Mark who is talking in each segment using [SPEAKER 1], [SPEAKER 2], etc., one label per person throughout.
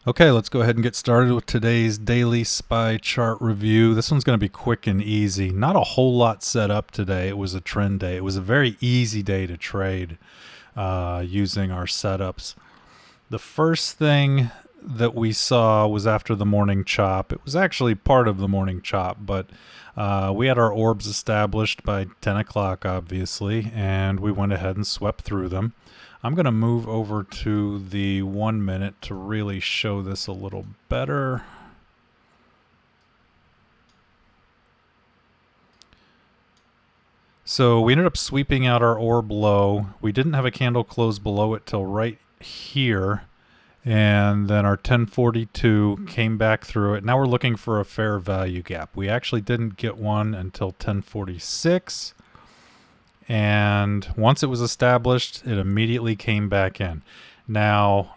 [SPEAKER 1] Okay, let's go ahead and get started with today's daily SPY chart review. This one's going to be quick and easy. Not a whole lot set up today. It was a trend day. It was a very easy day to trade using our setups. The first thing that we saw was after the morning chop. It was actually part of the morning chop, but we had our orbs established by 10 o'clock, obviously, and we went ahead and swept through them. I'm going to move over to the 1 minute to really show this a little better. So we ended up sweeping out our orb low. We didn't have a candle close below it till right here. And then our 1042 came back through it. Now we're looking for a fair value gap. We actually didn't get one until 1046. And once it was established, it immediately came back in. Now,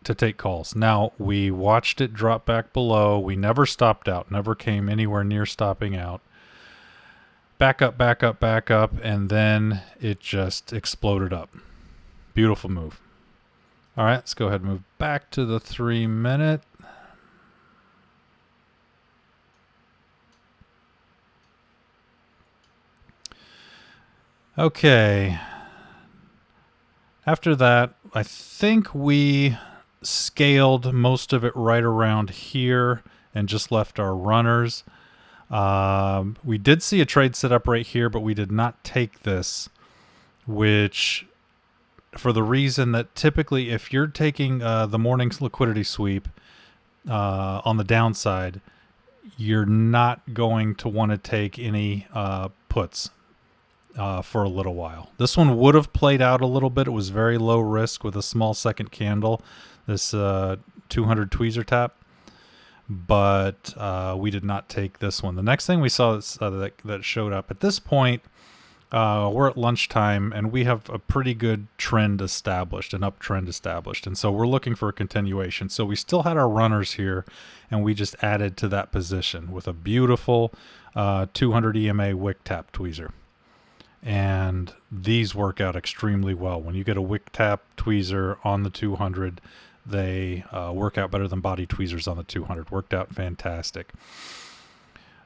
[SPEAKER 1] to take calls. Now, we watched it drop back below. We never stopped out, never came anywhere near stopping out. Back up, back up, back up, and then it just exploded up. Beautiful move. All right, let's go ahead and move back to the 3 minute. Okay. After that, I think we scaled most of it right around here and just left our runners. We did see a trade set up right here, but we did not take this, which for the reason that typically if you're taking the morning's liquidity sweep on the downside, you're not going to want to take any puts for a little while. This one would have played out a little bit. It was very low risk with a small second candle, this 200 tweezer tap, but we did not take this one. The next thing we saw that showed up at this point, we're at lunchtime and we have a pretty good trend established, an uptrend established, and so we're looking for a continuation. So we still had our runners here and we just added to that position with a beautiful 200 EMA wick tap tweezer. And these work out extremely well. When you get a wick tap tweezer on the 200, they work out better than body tweezers on the 200. Worked out fantastic.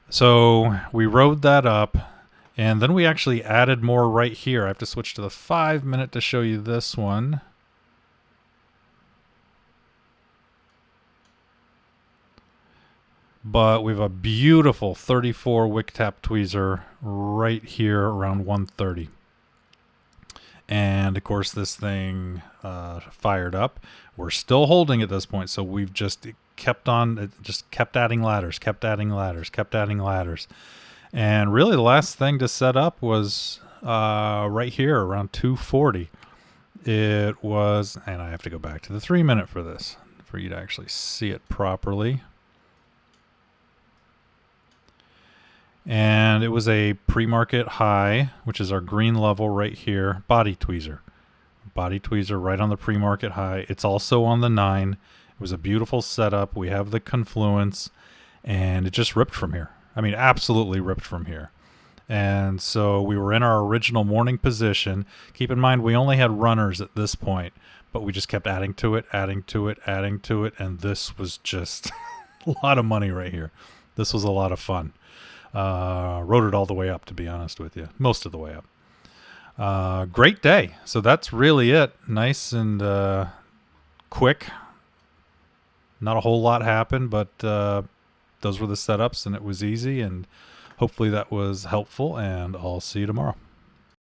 [SPEAKER 1] So we rode that up, and then we actually added more right here. I have to switch to the 5 minute to show you this one. But we have a beautiful 34 wick tap tweezer right here around 130. And of course this thing fired up. We're still holding at this point, so we've just kept on, just kept adding ladders, kept adding ladders, kept adding ladders. And really the last thing to set up was right here around 240. It was, and I have to go back to the 3 minute for this, for you to actually see it properly. And it was a pre-market high, which is our green level right here, body tweezer. Body tweezer right on the pre-market high. It's also on the 9. It was a beautiful setup. We have the confluence, and it just ripped from here. I mean, absolutely ripped from here. And so we were in our original morning position. Keep in mind, we only had runners at this point, but we just kept adding to it, adding to it, adding to it, and this was just a lot of money right here. This was a lot of fun. Rode it all the way up, to be honest with you. Most of the way up. Great day. So that's really it. Nice and quick. Not a whole lot happened, but those were the setups, and it was easy, and hopefully that was helpful, and I'll see you tomorrow.